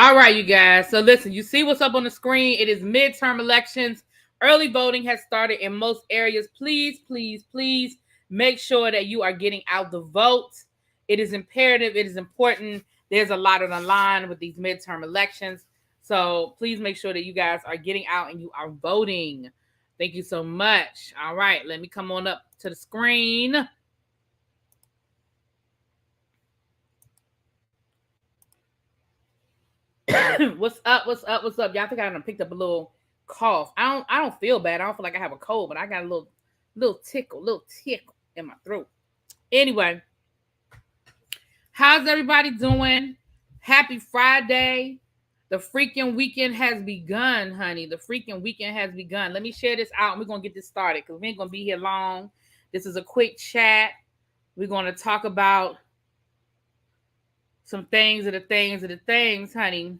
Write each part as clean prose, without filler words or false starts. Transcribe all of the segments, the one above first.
All right, you guys. So listen, you see what's up on the screen. It is midterm elections. Early voting has started in most areas. Please, please, please make sure that you are getting out the vote. It is imperative. It is important. There's a lot on the line with these midterm elections. So please make sure that you guys are getting out and you are voting. Thank you so much. All right, let me come on up to the screen. What's up? What's up? What's up? Y'all think I done picked up a little cough. I don't feel bad. I don't feel like I have a cold, but I got a little tickle in my throat. Anyway, how's everybody doing? Happy Friday. The freaking weekend has begun, honey. The freaking weekend has begun. Let me share this out and we're gonna get this started because we ain't gonna be here long. This is a quick chat. We're gonna talk about some things, honey.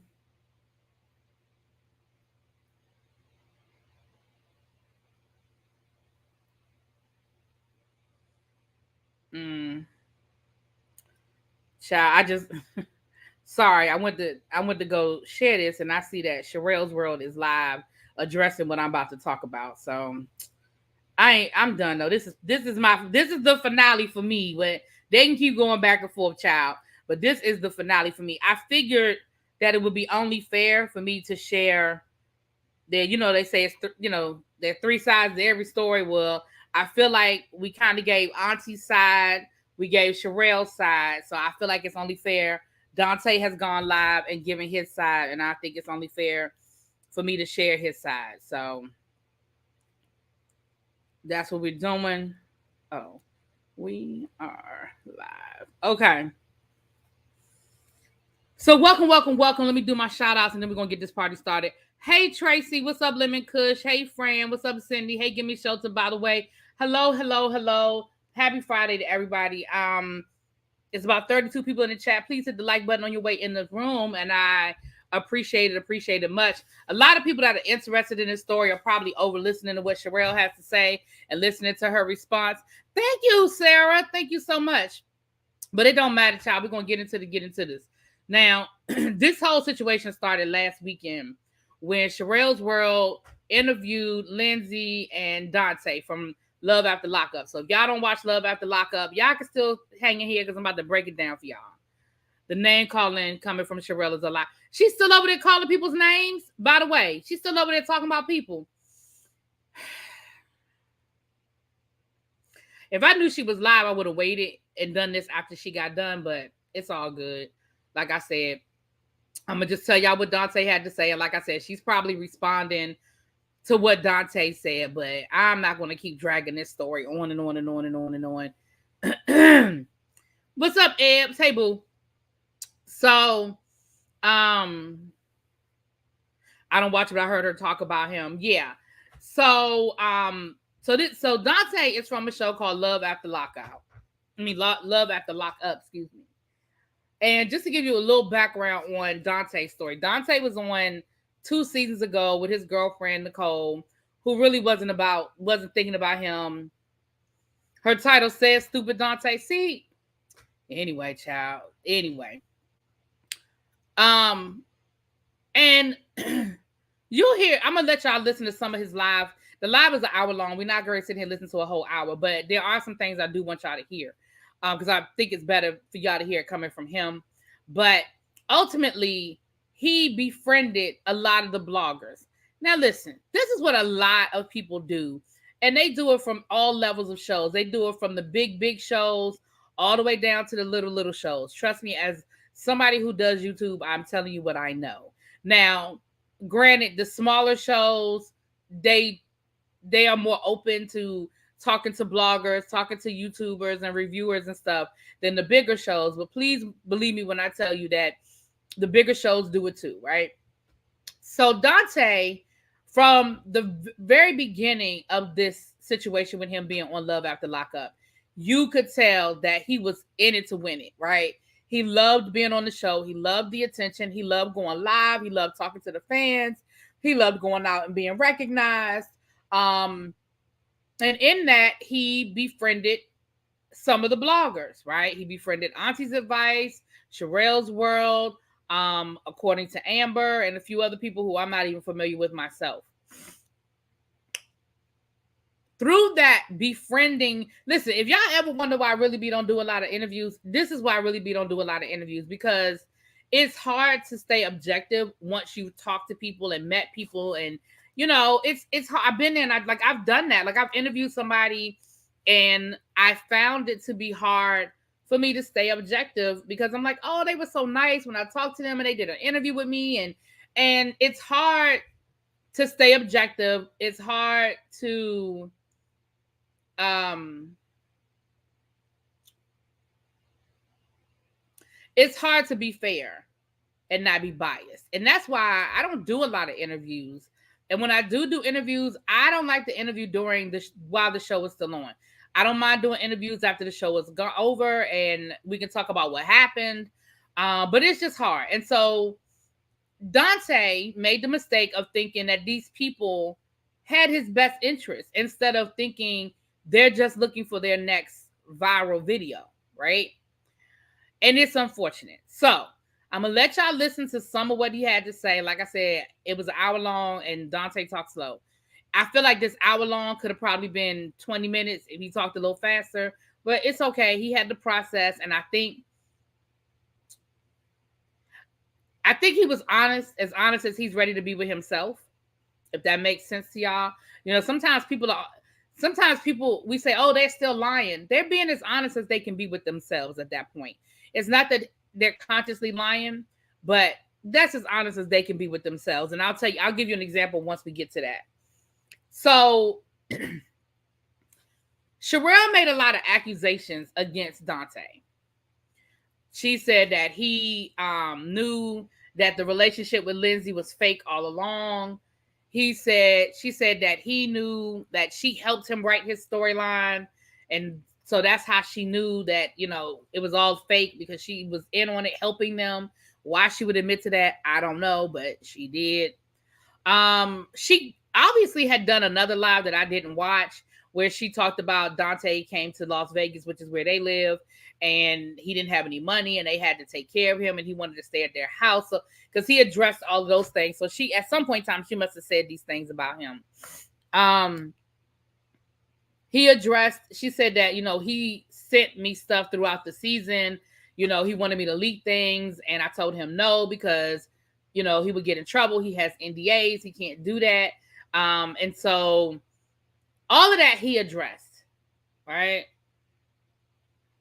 Child, I just sorry, I went to go share this and I see that Sharelle's World is live addressing what I'm about to talk about. So I'm done though. This is the finale for me. But they can keep going back and forth, child. But this is the finale for me. I figured that it would be only fair for me to share that, they say it's there are three sides to every story. Well, I feel like we kind of gave Auntie's side, we gave Sharelle's side. So I feel like it's only fair. Dante has gone live and given his side, and I think it's only fair for me to share his side. So that's what we're doing. Oh, we are live. Okay. So welcome. Let me do my shout outs and then we're going to get this party started. Hey, Tracy. What's up, Lemon Kush? Hey, Fran. What's up, Cindy? Hey, Give Me Shelter, by the way. Hello. Happy Friday to everybody. It's about 32 people in the chat. Please hit the like button on your way in the room. And I appreciate it much. A lot of people that are interested in this story are probably over listening to what Sharelle has to say and listening to her response. Thank you, Sarah. Thank you so much. But it don't matter, child. We're going to get into this. Now, this whole situation started last weekend when Sharelle's World interviewed Lindsay and Dante from Love After Lockup. So if y'all don't watch Love After Lockup, y'all can still hang in here because I'm about to break it down for y'all. The name calling coming from Sharelle is a lot. She's still over there calling people's names. By the way, she's still over there talking about people. If I knew she was live, I would have waited and done this after she got done, but it's all good. Like I said, I'm going to just tell y'all what Dante had to say. And like I said, she's probably responding to what Dante said, but I'm not going to keep dragging this story on and on and on and on and on. What's up, Ebs? Hey, boo. So, I don't watch it, but I heard her talk about him. Yeah. So Dante is from a show called Love After Lockup. Love After Lockup, excuse me. And just to give you a little background on Dante's story, Dante was on 2 seasons ago with his girlfriend, Nicole, who really wasn't thinking about him. Her title says Stupid Dante. See? Anyway, child. Anyway. And you'll hear, I'm going to let y'all listen to some of his live. The live is an hour long. We're not going to sit here and listen to a whole hour, but there are some things I do want y'all to hear. Because I think it's better for y'all to hear it coming from him. But ultimately, he befriended a lot of the bloggers. Now, listen, this is what a lot of people do. And they do it from all levels of shows. They do it from the big shows all the way down to the little shows. Trust me, as somebody who does YouTube, I'm telling you what I know. Now, granted, the smaller shows, they are more open to talking to bloggers, talking to YouTubers and reviewers and stuff than the bigger shows. But please believe me when I tell you that the bigger shows do it too, right? So Dante, from the very beginning of this situation with him being on Love After Lockup, you could tell that he was in it to win it, right? He loved being on the show. He loved the attention. He loved going live. He loved talking to the fans. He loved going out and being recognized. And in that, he befriended some of the bloggers, right? He befriended Auntie's Advice, Sharelle's World, according to Amber and a few other people who I'm not even familiar with myself. Through that befriending, listen, if y'all ever wonder why Really B don't do a lot of interviews, this is why Really B don't do a lot of interviews, because it's hard to stay objective once you talk to people and met people, and it's hard. I've been there, and I've done that. Like, I've interviewed somebody, and I found it to be hard for me to stay objective because I'm like, oh, they were so nice when I talked to them, and they did an interview with me, and it's hard to stay objective. It's hard to it's hard to be fair and not be biased. And that's why I don't do a lot of interviews. And when I do interviews, I don't like to interview while the show is still on. I don't mind doing interviews after the show is over and we can talk about what happened. But it's just hard. And so Dante made the mistake of thinking that these people had his best interest instead of thinking they're just looking for their next viral video, right? And it's unfortunate. So I'm going to let y'all listen to some of what he had to say. Like I said, it was an hour long and Dante talked slow. I feel like this hour long could have probably been 20 minutes if he talked a little faster, but it's okay. He had the process, and I think he was honest as he's ready to be with himself, if that makes sense to y'all. Sometimes people, we say, oh, they're still lying. They're being as honest as they can be with themselves at that point. It's not that they're consciously lying, but that's as honest as they can be with themselves. And I'll give you an example once we get to that. So Sharelle made a lot of accusations against Dante. She said that he knew that the relationship with Lindsay was fake all along. She said that he knew that she helped him write his storyline. And so that's how she knew that, it was all fake, because she was in on it, helping them. Why she would admit to that, I don't know, but she did. She obviously had done another live that I didn't watch, where she talked about Dante came to Las Vegas, which is where they live, and he didn't have any money and they had to take care of him and he wanted to stay at their house. So, because he addressed all of those things. So she, at some point in time, she must have said these things about him. She said that, he sent me stuff throughout the season. He wanted me to leak things. And I told him no, because, he would get in trouble. He has NDAs. He can't do that. And so all of that he addressed, right?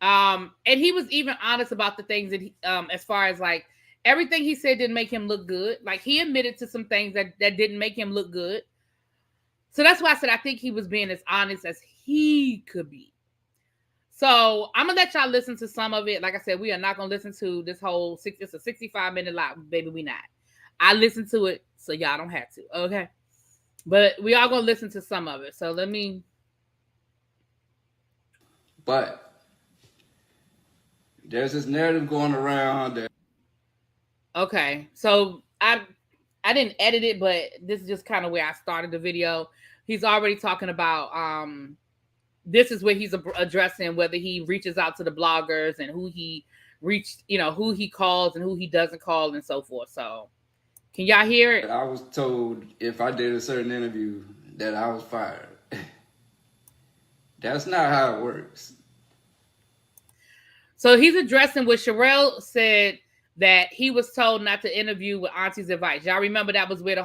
And he was even honest about the things that he, as far as like everything he said didn't make him look good. Like, he admitted to some things that didn't make him look good. So that's why I said I think he was being as honest as he could be. So I'm gonna let y'all listen to some of it. Like I said, we are not gonna listen to this whole it's a 65-minute live, baby. We not. I listened to it, so y'all don't have to. Okay. But we are gonna listen to some of it. So let me. But there's this narrative going around that. Okay, so I didn't edit it, but this is just kind of where I started the video. He's already talking about this is where he's addressing whether he reaches out to the bloggers and who he reached, who he calls and who he doesn't call and so forth. So can y'all hear it? I was told if I did a certain interview that I was fired. That's not how it works. So he's addressing what Sharelle said, that he was told not to interview with Auntie's advice. Y'all remember that was where the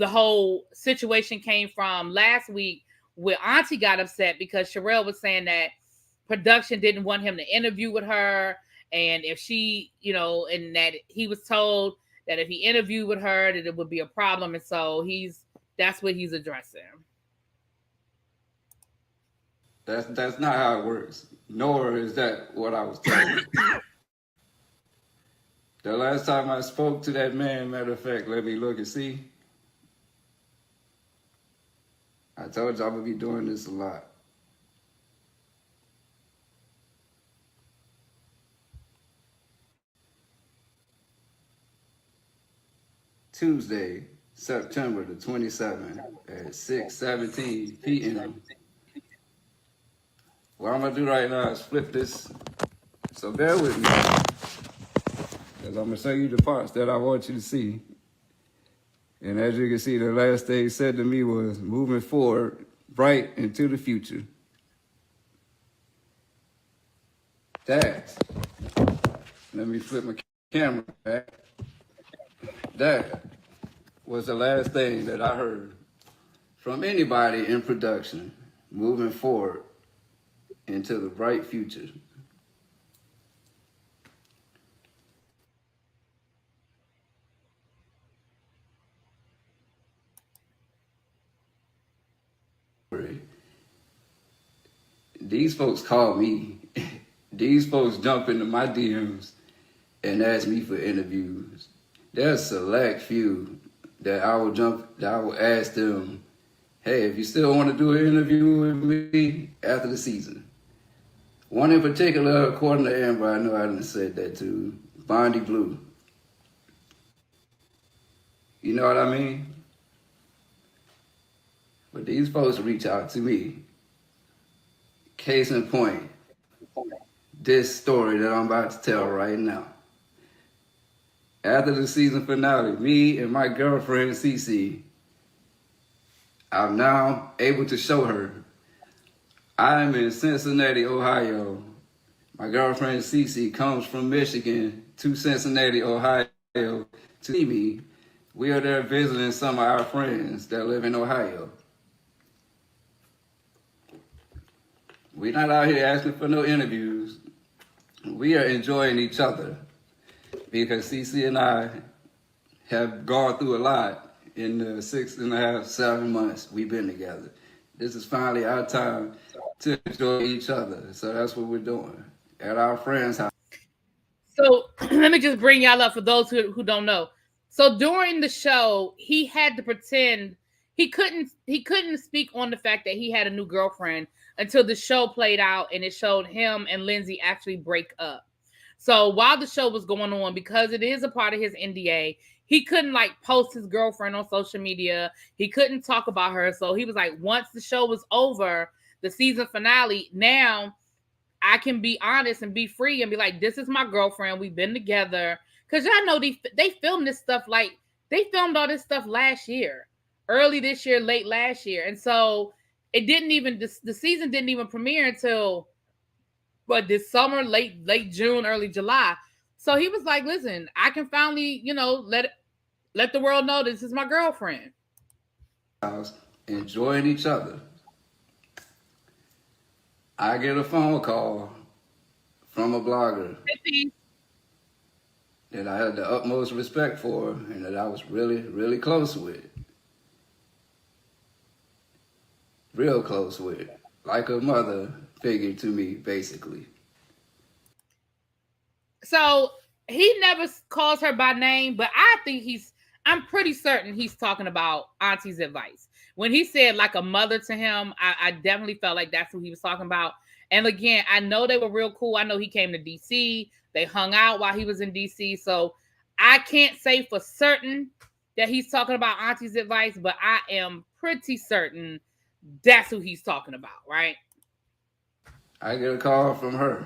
whole situation came from last week, where Auntie got upset because Sharelle was saying that production didn't want him to interview with her. And if she, and that he was told that if he interviewed with her, that it would be a problem. And so that's what he's addressing. That's not how it works. Nor is that what I was told. The last time I spoke to that man, matter of fact, let me look and see. I told you I would be doing this a lot. Tuesday, September the 27th at 6:17 p.m. What I'm going to do right now is flip this. So bear with me. Because I'm going to show you the parts that I want you to see. And as you can see, the last thing he said to me was, moving forward, bright into the future. That, let me flip my camera back. That was the last thing that I heard from anybody in production, moving forward into the bright future. These folks call me. These folks jump into my DMs and ask me for interviews. There's a select few that I will ask them, hey, if you still want to do an interview with me after the season. One in particular, according to Amber, I know I didn't say that to, Bondi Blue. You know what I mean? But these folks reach out to me. Case in point, this story that I'm about to tell right now. After the season finale, me and my girlfriend, Cece, I'm now able to show her. I'm in Cincinnati, Ohio. My girlfriend, Cece, comes from Michigan to Cincinnati, Ohio to see me. We are there visiting some of our friends that live in Ohio. We're not out here asking for no interviews. We are enjoying each other because Cece and I have gone through a lot in the 6.5, 7 months we've been together. This is finally our time to enjoy each other. So that's what we're doing at our friend's house. So let me just bring y'all up for those who don't know. So during the show, he had to pretend he couldn't speak on the fact that he had a new girlfriend until the show played out and it showed him and Lindsay actually break up. So while the show was going on, because it is a part of his NDA, he couldn't like post his girlfriend on social media. He couldn't talk about her. So he was like, once the show was over, the season finale, now I can be honest and be free and be like, this is my girlfriend. We've been together. Because y'all know they filmed this stuff, like they filmed all this stuff last year, early this year, late last year. And so it didn't even, the season didn't even premiere until this summer, late June, early July. So he was like, listen, I can finally, let the world know this is my girlfriend. Enjoying each other. I get a phone call from a blogger that I had the utmost respect for and that I was really, really close with. Real close with. Like a mother figure to me, basically. So he never calls her by name, but I think I'm pretty certain he's talking about Auntie's advice. When he said like a mother to him, I definitely felt like that's what he was talking about. And again, I know they were real cool. I know he came to DC. They hung out while he was in DC. So I can't say for certain that he's talking about Auntie's advice, but I am pretty certain that's who he's talking about, right? I get a call from her.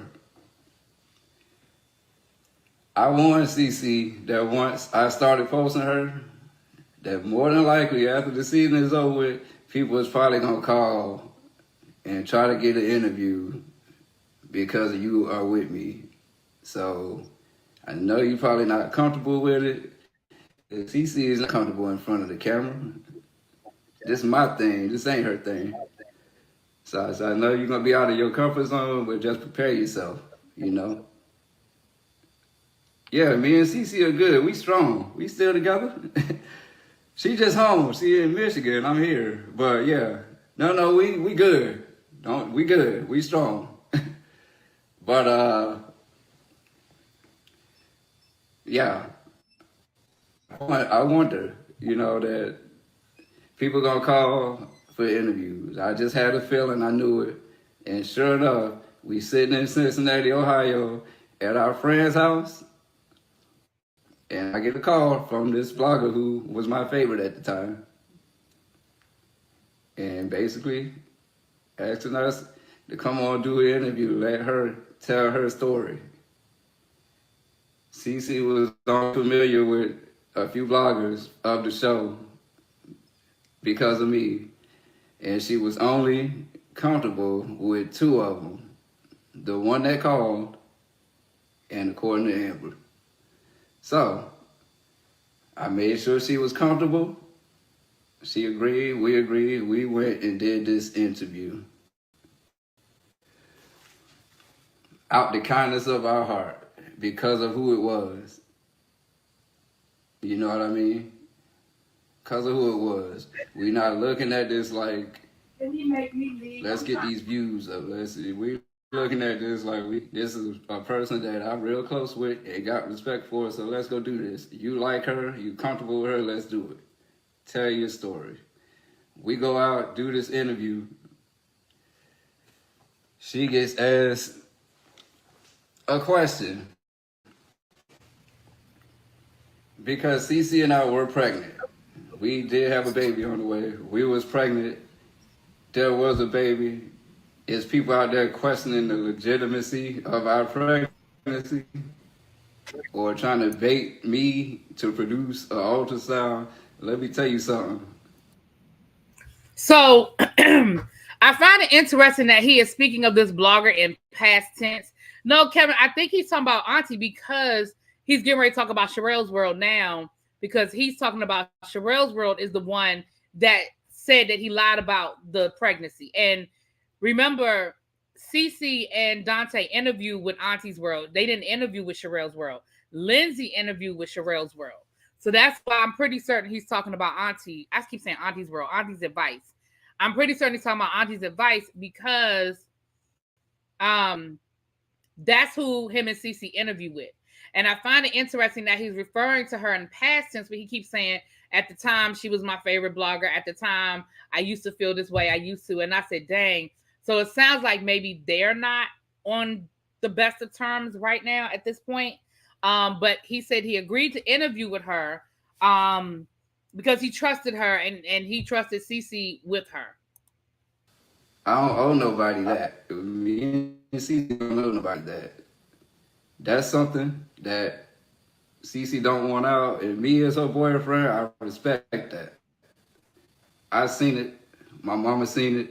I warned Cece that once I started posting her, that more than likely after the season is over with, people is probably gonna call and try to get an interview because you are with me. So I know you're probably not comfortable with it. If Cece is not comfortable in front of the camera, this is my thing. This ain't her thing. So I know you're gonna be out of your comfort zone, but just prepare yourself, Yeah, me and Cece are good. We strong. We still together. She just home. She in Michigan. I'm here. But yeah, no, we good. We good. We strong. But yeah, I wonder, that people gonna call for interviews. I just had a feeling. I knew it, and sure enough, we sitting in Cincinnati, Ohio, at our friend's house. And I get a call from this blogger who was my favorite at the time. And basically asking us to come on do an interview, let her tell her story. Cece was familiar with a few bloggers of the show because of me, and she was only comfortable with two of them, the one that called and according to Amber. So I made sure she was comfortable. She agreed, we went and did this interview. Out the kindness of our heart, because of who it was. You know what I mean? Because of who it was. We're not looking at this like, let's get these views up. We looking at this like this is a person that I'm real close with and got respect for, so let's go do this. You like her, you comfortable with her, let's do it. Tell your story. We go out, do this interview. She gets asked a question. Because Cece and I were pregnant. We did have a baby on the way. We was pregnant. There was a baby. Is people out there questioning the legitimacy of our pregnancy? Or trying to bait me to produce an ultrasound? Let me tell you something. So I find it interesting that he is speaking of this blogger in past tense. No, Kevin, I think he's talking about Auntie because he's getting ready to talk about Sharelle's World now, because he's talking about Sharelle's World is the one that said that he lied about the pregnancy. And remember, Cece and Dante interviewed with Auntie's World. They didn't interview with Sharelle's World. Lindsay interviewed with Sharelle's World. So that's why I'm pretty certain he's talking about Auntie. I keep saying Auntie's World, Auntie's Advice. I'm pretty certain he's talking about Auntie's Advice because that's who him and Cece interview with. And I find it interesting that he's referring to her in past tense, but he keeps saying, at the time, she was my favorite blogger. At the time, I used to feel this way. I used to. And I said, dang. So it sounds like maybe they're not on the best of terms right now at this point. But he said he agreed to interview with her because he trusted her and he trusted Cece with her. I don't owe nobody that. Me and Cece don't owe nobody that. That's something that Cece don't want out, and me as her boyfriend, I respect that. I seen it. My mama seen it.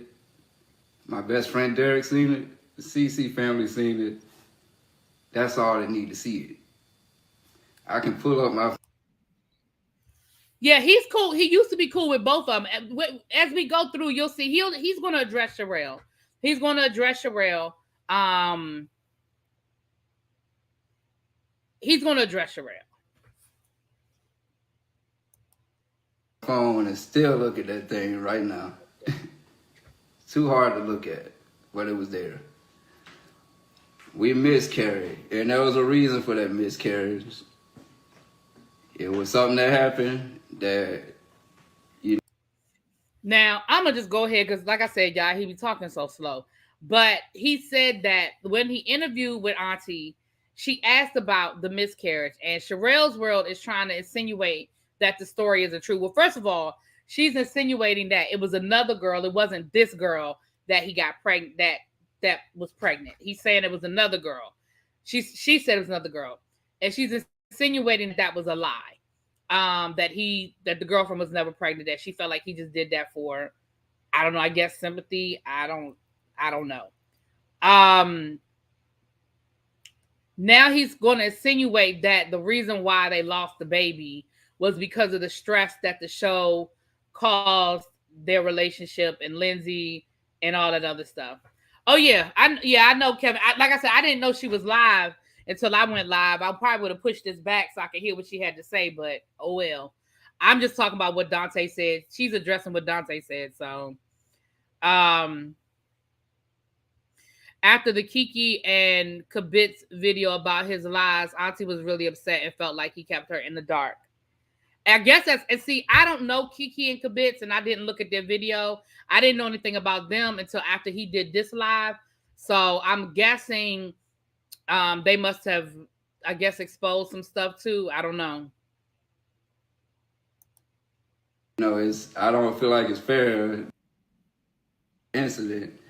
My best friend Derek seen it. The Cece family seen it. That's all they need to see it. I can pull up my. Yeah, he's cool. He used to be cool with both of them. As we go through, you'll see he's going to address Sharelle. He's going to address Sharelle. He's going to address Sharelle. Phone and still look at that thing right now. Too hard to look at, but it was there. We miscarried, and there was a reason for that miscarriage. It was something that happened that, you know. Now, I'm going to just go ahead because, like I said, y'all, he be talking so slow. But he said that when he interviewed with Auntie, she asked about the miscarriage, and Sharelle's World is trying to insinuate that the story isn't true. Well, first of all, she's insinuating that it was another girl. It wasn't this girl that he got pregnant, that was pregnant. He's saying it was another girl. She said it was another girl. And she's insinuating that was a lie. That the girlfriend was never pregnant, that she felt like he just did that for, I don't know, I guess sympathy. I don't know. Now he's going to insinuate that the reason why they lost the baby was because of the stress that the show caused their relationship and Lindsay and all that other stuff. Oh yeah, I know, Kevin. Like I said, I didn't know she was live until I went live. I probably would have pushed this back so I could hear what she had to say, but oh well. I'm just talking about what Dante said. She's addressing what Dante said. So, after the Kiki and Kibitz video about his lies, Auntie was really upset and felt like he kept her in the dark. I guess and see, I don't know Kiki and Kibitz, and I didn't look at their video. I didn't know anything about them until after he did this live. So I'm guessing they must have, I guess, exposed some stuff too. I don't know. I don't feel like it's fair. Incident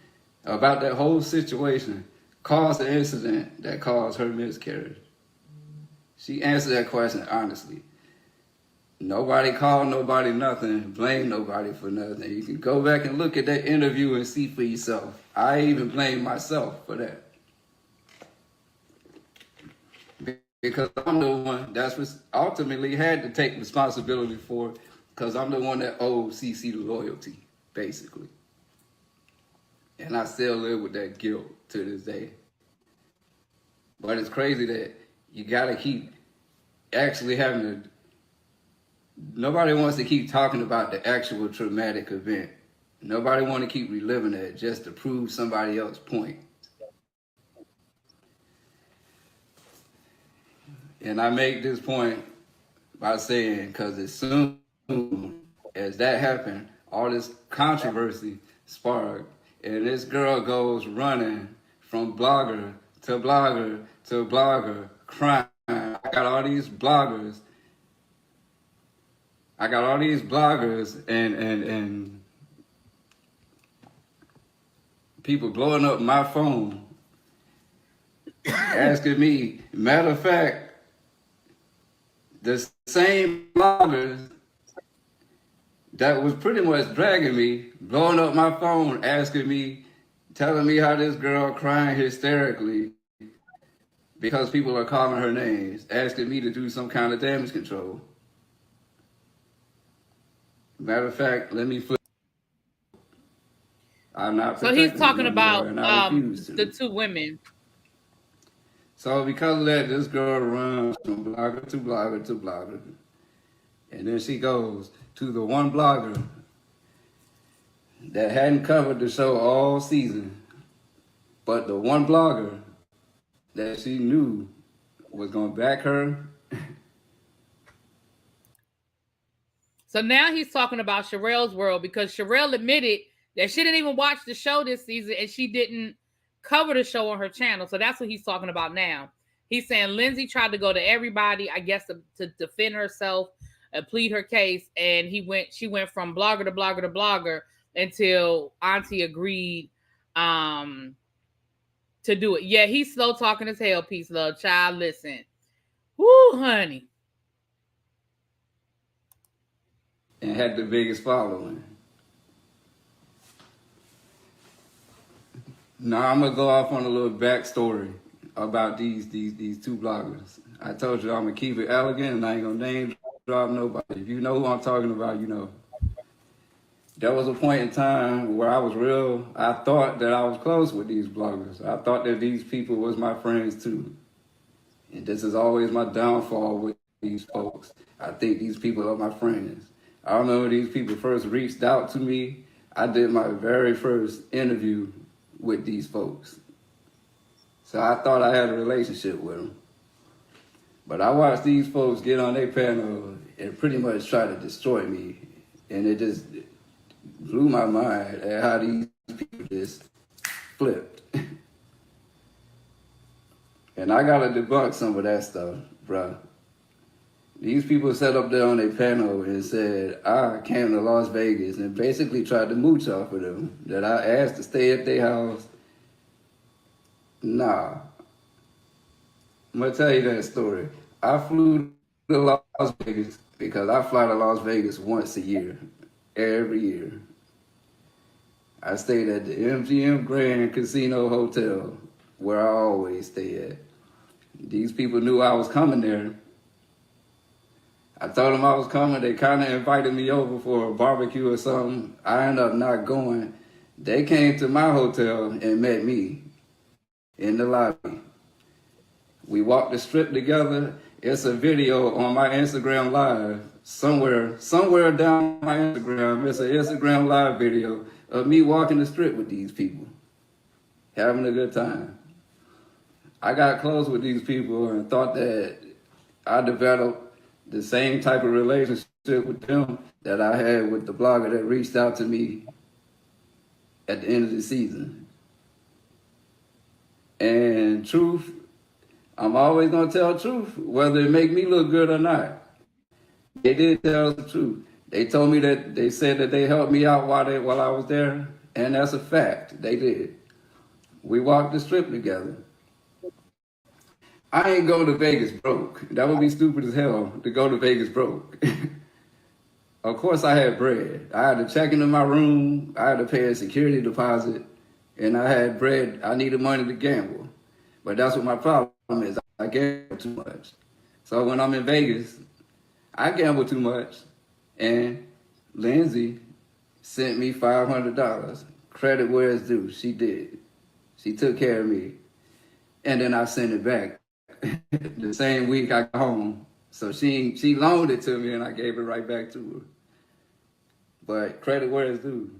about that whole situation caused the incident that caused her miscarriage. She answered that question honestly. Nobody called nobody nothing, blame nobody for nothing. You can go back and look at that interview and see for yourself. I even blame myself for that. Because I'm the one that's ultimately had to take responsibility for it, because I'm the one that owed CC the loyalty, basically. And I still live with that guilt to this day. But it's crazy that you gotta keep actually having to. Nobody wants to keep talking about the actual traumatic event. Nobody want to keep reliving it just to prove somebody else's point. And I make this point by saying, because as soon as that happened, all this controversy sparked, and this girl goes running from blogger to blogger to blogger, crying. I got all these bloggers and people blowing up my phone, asking me, matter of fact, the same bloggers that was pretty much dragging me, blowing up my phone, asking me, telling me how this girl crying hysterically because people are calling her names, asking me to do some kind of damage control. Matter of fact, let me flip. I'm not. So he's talking about the two women. So because of that, this girl runs from blogger to blogger to blogger. And then she goes to the one blogger that hadn't covered the show all season, but the one blogger that she knew was going to back her. So now he's talking about Sharelle's world, because Sharelle admitted that she didn't even watch the show this season and she didn't cover the show on her channel. So that's what he's talking about now. He's saying Lindsay tried to go to everybody, I guess, to defend herself and plead her case. And she went from blogger to blogger to blogger until Auntie agreed to do it. Yeah, he's slow talking as hell, peace, love. Child, listen. Woo, honey. And had the biggest following. Now I'm gonna go off on a little backstory about these two bloggers. I told you I'm gonna keep it elegant and I ain't gonna name drop nobody. If you know who I'm talking about, you know. There was a point in time where I thought that I was close with these bloggers. I thought that these people was my friends too. And this is always my downfall with these folks. I think these people are my friends. I remember these people first reached out to me. I did my very first interview with these folks. So I thought I had a relationship with them. But I watched these folks get on their panel and pretty much try to destroy me. And it just blew my mind at how these people just flipped. And I gotta debunk some of that stuff, bruh. These people sat up there on their panel and said, I came to Las Vegas and basically tried to mooch off of them, that I asked to stay at their house. Nah. I'm gonna tell you that story. I flew to Las Vegas because I fly to Las Vegas once a year, every year. I stayed at the MGM Grand Casino Hotel, where I always stay at. These people knew I was coming there. I told them I was coming. They kind of invited me over for a barbecue or something. I ended up not going. They came to my hotel and met me in the lobby. We walked the strip together. It's a video on my Instagram Live. Somewhere down my Instagram, it's an Instagram Live video of me walking the strip with these people, having a good time. I got close with these people and thought that I developed the same type of relationship with them that I had with the blogger that reached out to me at the end of the season. And truth, I'm always gonna tell truth, whether it make me look good or not. They did tell the truth. They told me that they said that they helped me out while I was there, and that's a fact. They did. We walked the strip together. I ain't go to Vegas broke. That would be stupid as hell to go to Vegas broke. Of course, I had bread. I had to check into my room. I had to pay a security deposit, and I had bread. I needed money to gamble, but that's what my problem is. I gamble too much. So when I'm in Vegas, I gamble too much, and Lindsay sent me $500. Credit where it's due. She did. She took care of me, and then I sent it back the same week I got home. So she loaned it to me, and I gave it right back to her. But credit where it's due.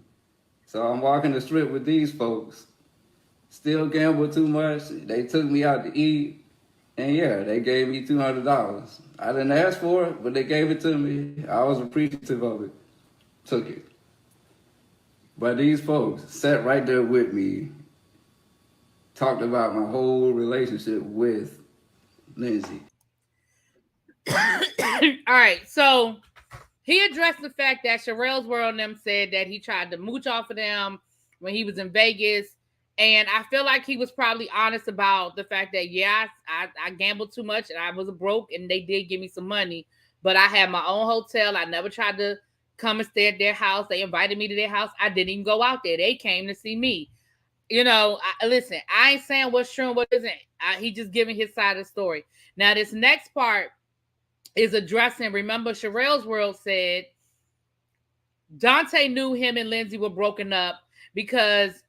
So I'm walking the strip with these folks. Still gamble too much. They took me out to eat. And yeah, they gave me $200. I didn't ask for it, but they gave it to me. I was appreciative of it. Took it. But these folks sat right there with me, talked about my whole relationship with Lindsay. All right, so he addressed the fact that Sharelle's World and them said that he tried to mooch off of them when he was in Vegas. And I feel like he was probably honest about the fact that, yeah, I gambled too much and I was broke and they did give me some money. But I had my own hotel. I never tried to come and stay at their house. They invited me to their house. I didn't even go out there. They came to see me. You know, listen, I ain't saying what's true and what isn't. He just giving his side of the story. Now, this next part is addressing, remember, Sharelle's World said Dante knew him and Lindsay were broken up because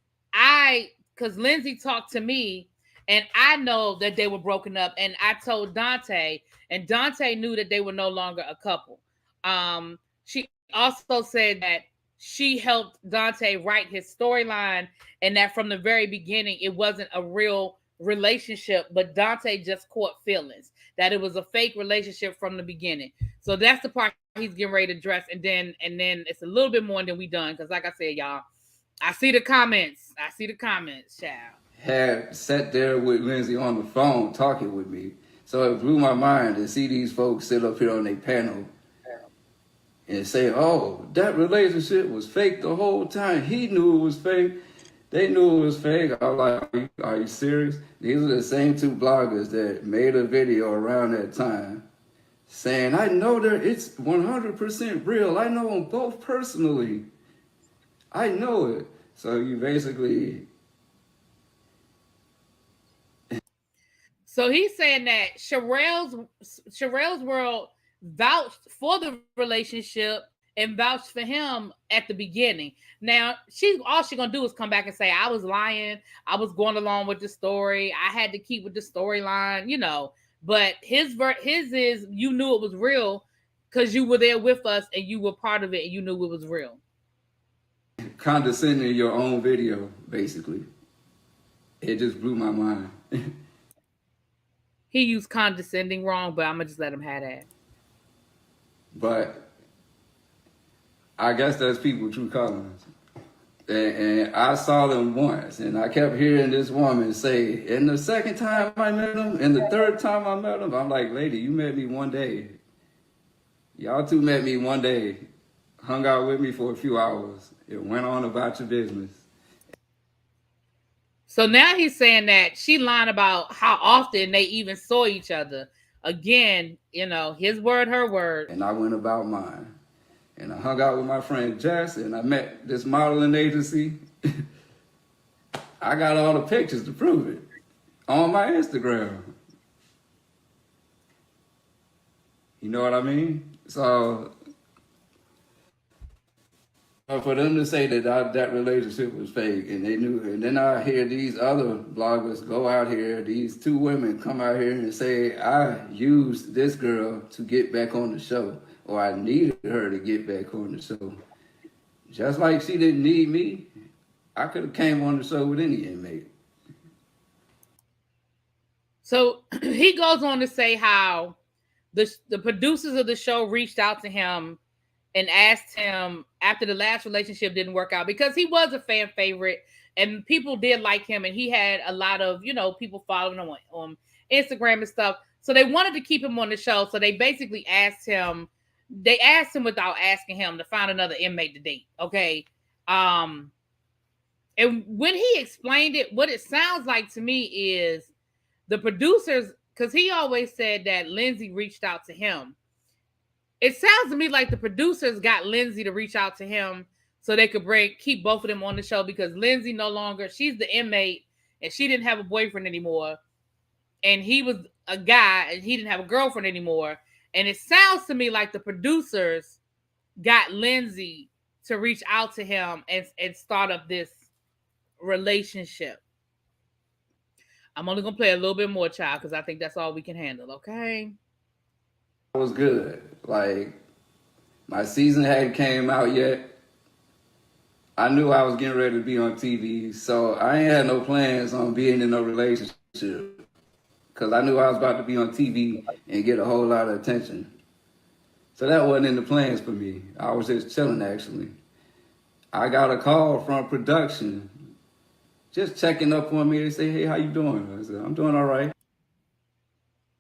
Lindsay talked to me and I know that they were broken up, and I told Dante, and Dante knew that they were no longer a couple. She also said that she helped Dante write his storyline, and that from the very beginning it wasn't a real relationship, but Dante just caught feelings, that it was a fake relationship from the beginning. So that's the part he's getting ready to address, and then it's a little bit more than we done, because like I said, y'all, I see the comments, child. Had sat there with Lindsay on the phone talking with me. So it blew my mind to see these folks sit up here on their panel and say, oh, that relationship was fake the whole time. He knew it was fake. They knew it was fake. I was like, are you serious? These are the same two bloggers that made a video around that time saying, I know that it's 100% real. I know them both personally. I know it. So you basically... So he's saying that Sharelle's World vouched for the relationship and vouched for him at the beginning. Now, all she's gonna do is come back and say, I was lying, I was going along with the story, I had to keep with the storyline, you know. But his is, you knew it was real because you were there with us and you were part of it and you knew it was real. Condescending your own video, basically. It just blew my mind. He used condescending wrong, but I'm gonna just let him have that. But I guess that's people true colors. And I saw them once, and I kept hearing this woman say, and the second time I met him, and the third time I met him, I'm like, lady, you met me one day. Y'all two met me one day, hung out with me for a few hours. It went on about your business. So now he's saying that she lied about how often they even saw each other. Again, you know, his word, her word. And I went about mine. And I hung out with my friend Jess, and I met this modeling agency. I got all the pictures to prove it on my Instagram. You know what I mean? So for them to say that that relationship was fake, and they knew, and then I hear these other bloggers go out here, these two women come out here and say, I used this girl to get back on the show, or I needed her to get back on the show. Just like she didn't need me, I could have came on the show with any inmate. So he goes on to say how the producers of the show reached out to him and asked him after the last relationship didn't work out, because he was a fan favorite and people did like him, and he had a lot of, you know, people following him on Instagram and stuff. So they wanted to keep him on the show. So they basically asked him without asking him to find another inmate to date. Okay. And when he explained it, what it sounds like to me is the producers because he always said that Lindsay reached out to him. It sounds to me like the producers got Lindsay to reach out to him so they could keep both of them on the show, because Lindsay no longer, she's the inmate and she didn't have a boyfriend anymore. And he was a guy and he didn't have a girlfriend anymore. And it sounds to me like the producers got Lindsay to reach out to him and start up this relationship. I'm only going to play a little bit more, child, because I think that's all we can handle, okay? It was good. Like, my season hadn't came out yet. I knew I was getting ready to be on TV, so I ain't had no plans on being in no relationship, because I knew I was about to be on TV and get a whole lot of attention. So that wasn't in the plans for me. I was just chilling, actually. I got a call from production, just checking up on me. They say, "Hey, how you doing?" I said, "I'm doing all right."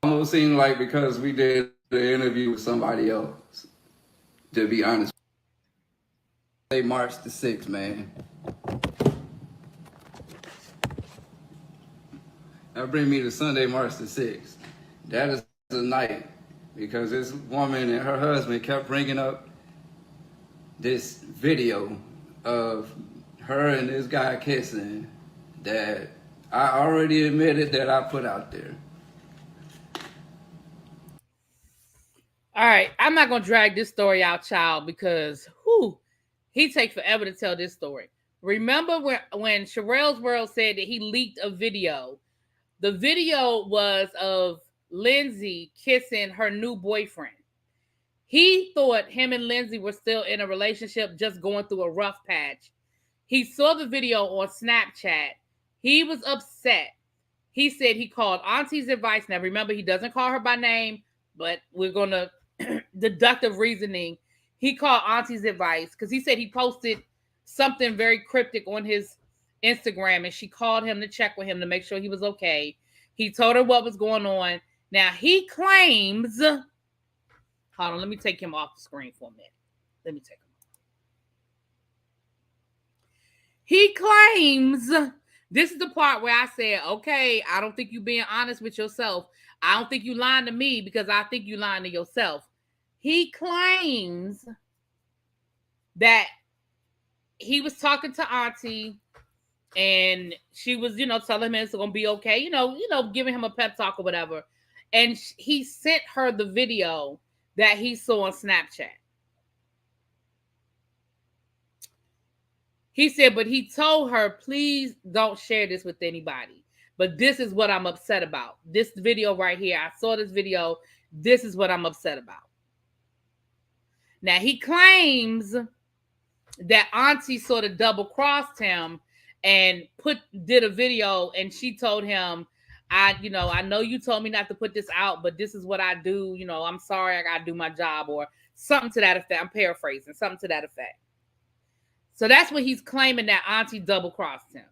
Almost seemed like because we did the interview with somebody else, to be honest. They March the 6th, man. That bring me to Sunday, March the 6th. That is the night, because this woman and her husband kept bringing up this video of her and this guy kissing that I already admitted that I put out there. All right, I'm not going to drag this story out, child, because he takes forever to tell this story. Remember when Sharelle's World said that he leaked a video? The video was of Lindsay kissing her new boyfriend. He thought him and Lindsay were still in a relationship, just going through a rough patch. He saw the video on Snapchat. He was upset. He said he called Auntie's advice. Now, remember, he doesn't call her by name, but we're going to deductive reasoning. He called Auntie's advice because he said he posted something very cryptic on his Instagram, and she called him to check with him to make sure he was okay. He told her what was going on. Now, he claims... Hold on, let me take him off the screen for a minute. Let me take him. He claims, this is the part where I said, okay, I don't think you being honest with yourself. I don't think you lying to me, because I think you lying to yourself. He claims that he was talking to Auntie and she was, telling him it's going to be okay, giving him a pep talk or whatever. And he sent her the video that he saw on Snapchat. He said, but he told her, please don't share this with anybody. But this is what I'm upset about. This video right here, I saw this video. This is what I'm upset about. Now, he claims that Auntie sort of double-crossed him and did a video, and she told him, I know you told me not to put this out, but this is what I do. I'm sorry, I got to do my job, or something to that effect. I'm paraphrasing, something to that effect. So that's what he's claiming, that Auntie double-crossed him.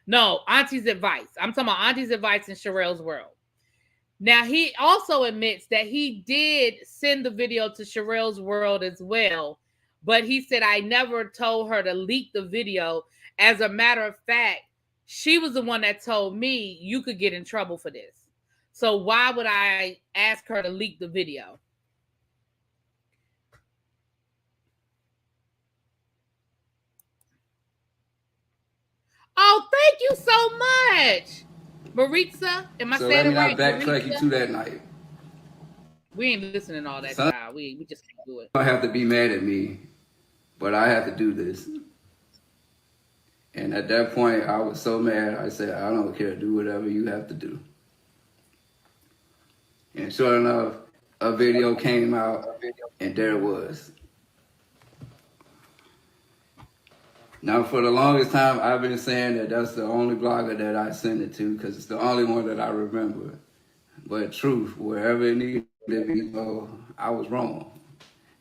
No, Auntie's advice. I'm talking about Auntie's advice in Sharelle's World. Now, he also admits that he did send the video to Sharelle's World as well, but he said, I never told her to leak the video. As a matter of fact, she was the one that told me you could get in trouble for this. So why would I ask her to leak the video? Oh, thank you so much, Maritza. Am I saying it right? So let me not backtrack you to that night. We ain't listening to all that, child. We just can't do it. You don't have to be mad at me, but I have to do this. And at that point, I was so mad, I said, I don't care, do whatever you have to do. And sure enough, a video came out, and there it was. Now, for the longest time, I've been saying that that's the only blogger that I send it to, because it's the only one that I remember. But truth, wherever it needed to be, I was wrong.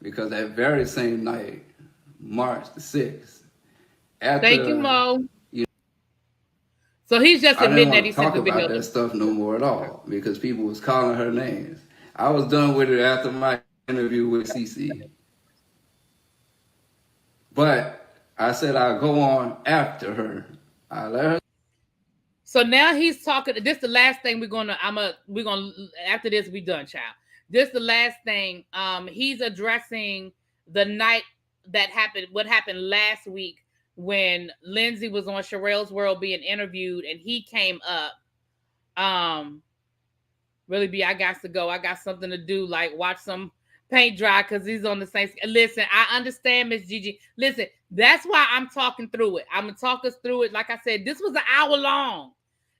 Because that very same night, March the 6th, thank you, Mo. So he's just admitting that he sent the video. I didn't want to talk about that stuff no more at all, because people was calling her names. I was done with it after my interview with CC. But I said I'd go on after her. I let her. So now he's talking. This the last thing we're gonna after this we done, child. This the last thing. He's addressing the night that happened. What happened last week when Lindsay was on Sharelle's World being interviewed, and he came up. Um, really be. I got to go. I got something to do. Like watch some paint dry because he's on the same. Listen, I understand, Miss Gigi. Listen, that's why I'm talking through it. I'm gonna talk us through it. Like I said, this was an hour long.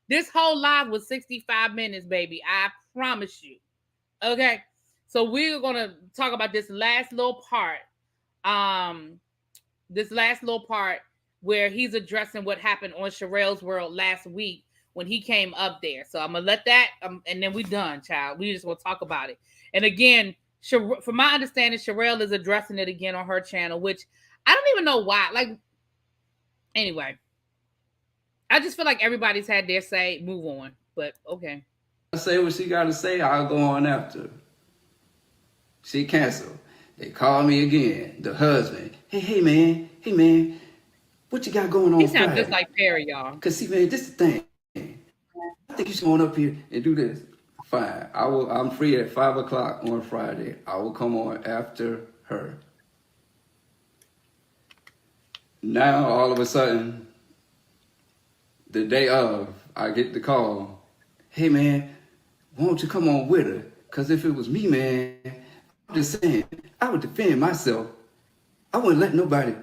This whole live was 65 minutes, baby. I promise you. Okay. So we're gonna talk about this last little part. Um, this last little part where he's addressing what happened on Sharelle's World last week when he came up there. So I'm gonna let that, and then we done, child. We just want to talk about it. And again, from my understanding, Sharelle is addressing it again on her channel, which I don't even know why. Like, anyway, I just feel like everybody's had their say. Move on, but okay. I say what she got to say. I'll go on after. She canceled. They called me again. The husband. Hey man, what you got going on? He sounds just like Perry, y'all. Cause see, man, this is the thing. I think you should go on up here and do this. Fine. I'm free at 5 o'clock on Friday. I will come on after her. Now all of a sudden, the day of, I get the call. Hey man, why don't you come on with her? Cause if it was me, man, I'm just saying, I would defend myself. I wouldn't let nobody,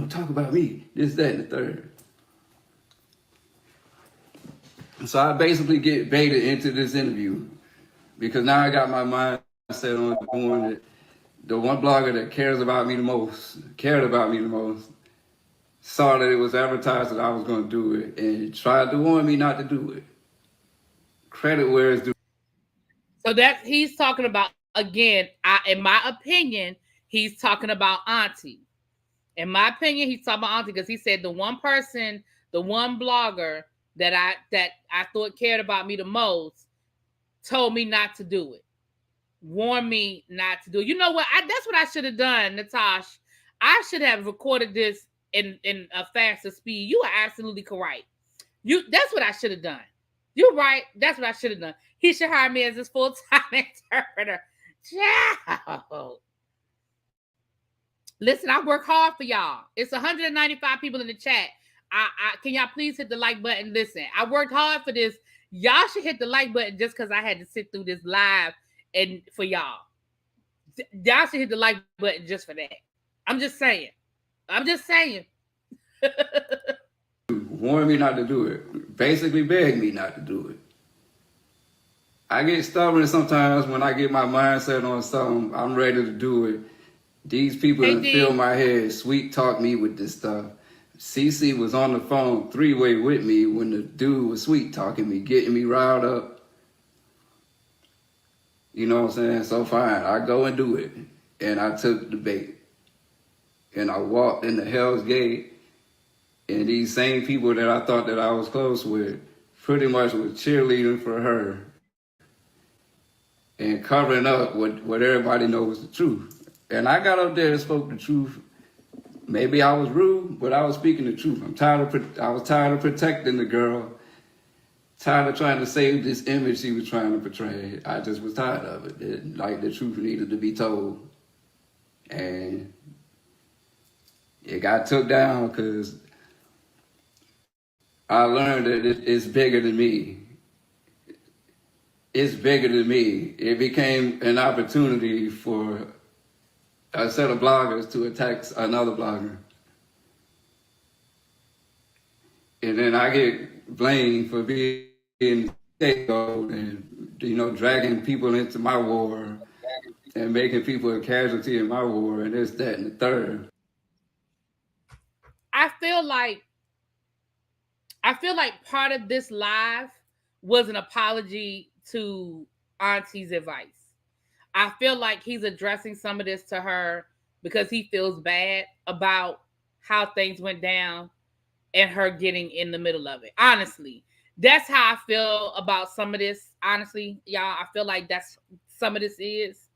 talk about me, this, that, and the third. So I basically get baited into this interview because now I got my mind set on doing it. The one blogger that cared about me the most, saw that it was advertised that I was going to do it and tried to warn me not to do it. Credit where it's due. So that he's talking about, again, in my opinion, he's talking about Auntie. In my opinion, he's talking about Auntie because he said the one person, the one blogger that I thought cared about me the most told me not to do it. Warned me not to do it. You know what? That's what I should have done, Natasha. I should have recorded this in a faster speed. You are absolutely correct. That's what I should have done. You're right. That's what I should have done. He should hire me as his full-time interpreter. Ciao. Listen, I work hard for y'all. It's 195 people in the chat. I can y'all please hit the like button? Listen, I worked hard for this. Y'all should hit the like button just because I had to sit through this live and for y'all. Y'all should hit the like button just for that. I'm just saying. Warn me not to do it. Basically beg me not to do it. I get stubborn sometimes when I get my mindset on something. I'm ready to do it. These people fill my head, sweet talk me with this stuff. CC was on the phone 3-way with me when the dude was sweet talking me, getting me riled up. You know what I'm saying? So fine, I go and do it. And I took the bait. And I walked in the Hell's Gate. And these same people that I thought that I was close with pretty much was cheerleading for her and covering up what everybody knows was the truth. And I got up there and spoke the truth. Maybe I was rude, but I was speaking the truth. I was tired of protecting the girl, tired of trying to save this image she was trying to portray. I just was tired of it. Like the truth needed to be told. And it got took down because I learned that it's bigger than me. It's bigger than me. It became an opportunity for a set of bloggers to attack another blogger. And then I get blamed for being scapegoat and, dragging people into my war and making people a casualty in my war and this, that, and the third. I feel like part of this live was an apology to Auntie's advice. I feel like he's addressing some of this to her because he feels bad about how things went down and her getting in the middle of it. Honestly, that's how I feel about some of this. Honestly, y'all, I feel like that's some of this is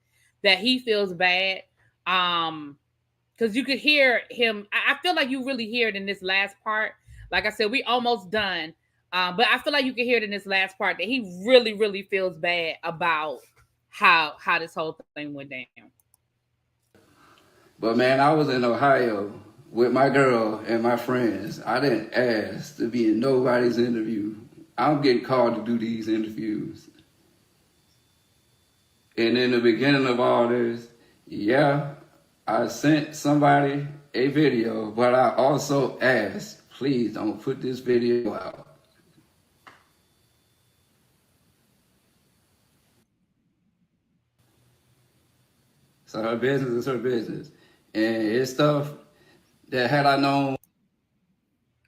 that he feels bad. Because you could hear him. I feel like you really hear it in this last part. Like I said, we almost done. But I feel like you can hear it in this last part that he really, really feels bad about how this whole thing went down. But man, I was in Ohio with my girl and my friends. I didn't ask to be in nobody's interview. I'm getting called to do these interviews. And in the beginning of all this, yeah, I sent somebody a video, but I also asked, please don't put this video out. So her business is her business. And it's stuff that had I known.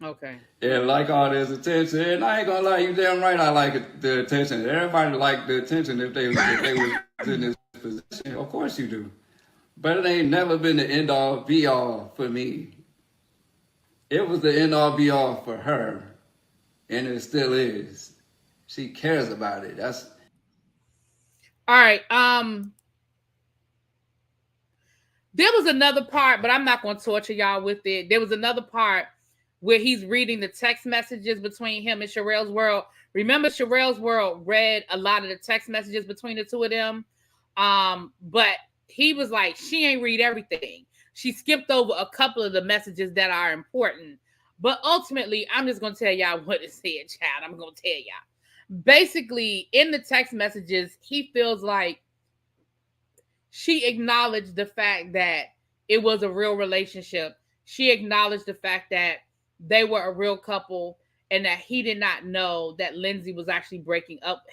Okay. And like all this attention, and I ain't gonna lie, you damn right I like the attention. Everybody like the attention if they was in this position. Of course you do. But it ain't never been the end all be all for me. It was the end all be all for her. And it still is. She cares about it. That's all right. There was another part, but I'm not going to torture y'all with it. There was another part where he's reading the text messages between him and Sharelle's World. Remember, Sharelle's World read a lot of the text messages between the two of them. But he was like, she ain't read everything. She skipped over a couple of the messages that are important. But ultimately, I'm just going to tell y'all what it said, child. I'm going to tell y'all. Basically, in the text messages, he feels like she acknowledged the fact that it was a real relationship. She acknowledged the fact that they were a real couple and that he did not know that Lindsay was actually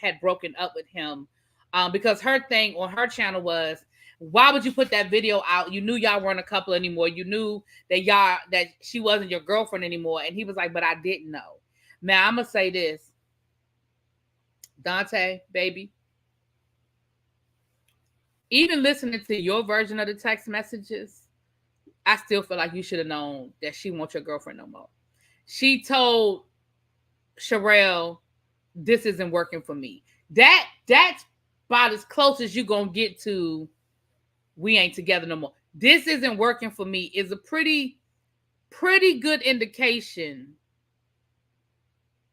had broken up with him. Because her thing on her channel was, why would you put that video out? You knew y'all weren't a couple anymore. You knew that she wasn't your girlfriend anymore. And he was like, but I didn't know. Now, I'm going to say this. Dante, baby. Even listening to your version of the text messages, I still feel like you should have known that she wants your girlfriend no more. She told Sharelle, this isn't working for me. That's about as close as you're going to get to we ain't together no more. This isn't working for me is a pretty good indication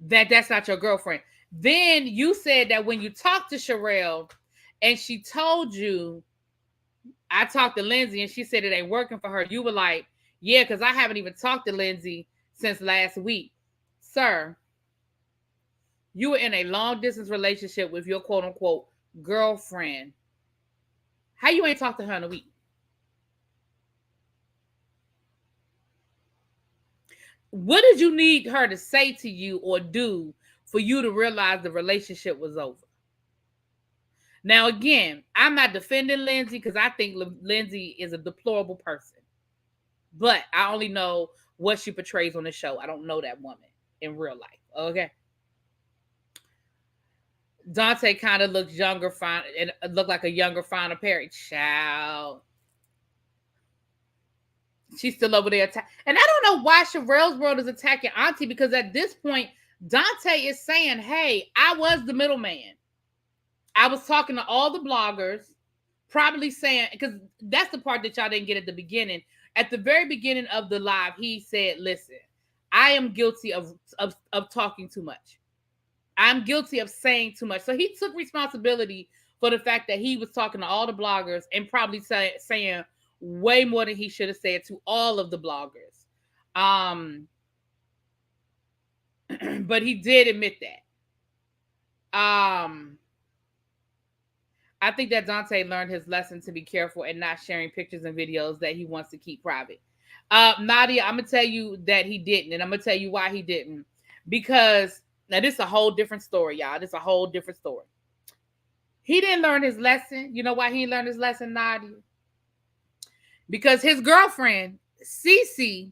that that's not your girlfriend. Then you said that when you talked to Sharelle and she told you, I talked to Lindsay and she said it ain't working for her, you were like, yeah, because I haven't even talked to Lindsay since last week. Sir, you were in a long distance relationship with your quote unquote girlfriend. How you ain't talked to her in a week? What did you need her to say to you or do for you to realize the relationship was over? Now, again, I'm not defending Lindsay because I think Lindsay is a deplorable person. But I only know what she portrays on the show. I don't know that woman in real life. Okay. Dante kind of looks younger, fine, and looked like a younger, finer Perry. Child. She's still over there. And I don't know why Sharelle's World is attacking Auntie, because at this point, Dante is saying, hey, I was the middleman. I was talking to all the bloggers, probably saying, because that's the part that y'all didn't get at the beginning. At the very beginning of the live, he said, listen, I am guilty of talking too much. I'm guilty of saying too much. So he took responsibility for the fact that he was talking to all the bloggers and probably saying way more than he should have said to all of the bloggers. But he did admit that. I think that Dante learned his lesson to be careful and not sharing pictures and videos that he wants to keep private. Nadia, I'm going to tell you that he didn't, and I'm going to tell you why he didn't. Because, now this is a whole different story, y'all. This is a whole different story. He didn't learn his lesson. You know why he didn't learn his lesson, Nadia? Because his girlfriend, Cece,